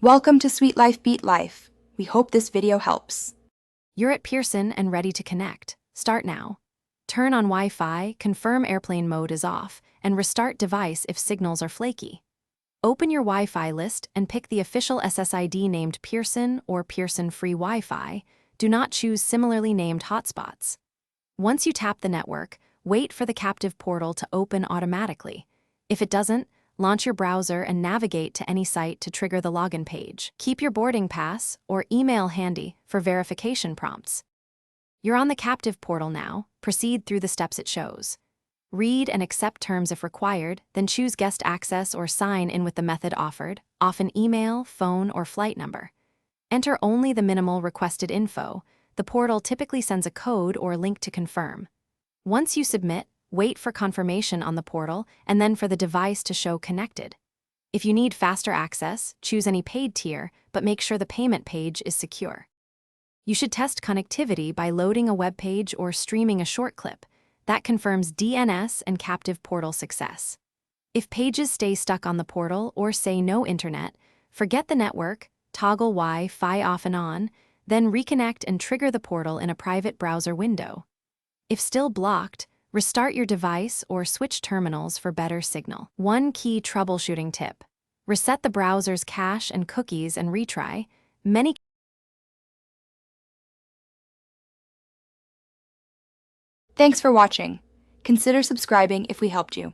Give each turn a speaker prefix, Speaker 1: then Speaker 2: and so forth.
Speaker 1: Welcome to Sweet Life Beat Life. We hope this video helps.
Speaker 2: You're at Pearson and ready to connect. Start now. Turn on Wi-Fi, confirm airplane mode is off, and restart device if signals are flaky. Open your Wi-Fi list and pick the official SSID named Pearson or Pearson Free Wi-Fi. Do not choose similarly named hotspots. Once you tap the network, wait for the captive portal to open automatically. If it doesn't, launch your browser and navigate to any site to trigger the login page. Keep your boarding pass or email handy for verification prompts. You're on the captive portal now. Proceed through the steps it shows. Read and accept terms if required, then choose guest access or sign in with the method offered, often email, phone, or flight number. Enter only the minimal requested info. The portal typically sends a code or link to confirm. Once you submit, wait for confirmation on the portal and then for the device to show connected. If you need faster access, choose any paid tier, but make sure the payment page is secure. You should test connectivity by loading a web page or streaming a short clip. That confirms DNS and captive portal success. If pages stay stuck on the portal or say no internet, forget the network, toggle Wi-Fi off and on, then reconnect and trigger the portal in a private browser window. If still blocked, restart your device or switch terminals for better signal. One key troubleshooting tip: reset the browser's cache and cookies and retry.
Speaker 1: Thanks for watching. Consider subscribing if we helped you.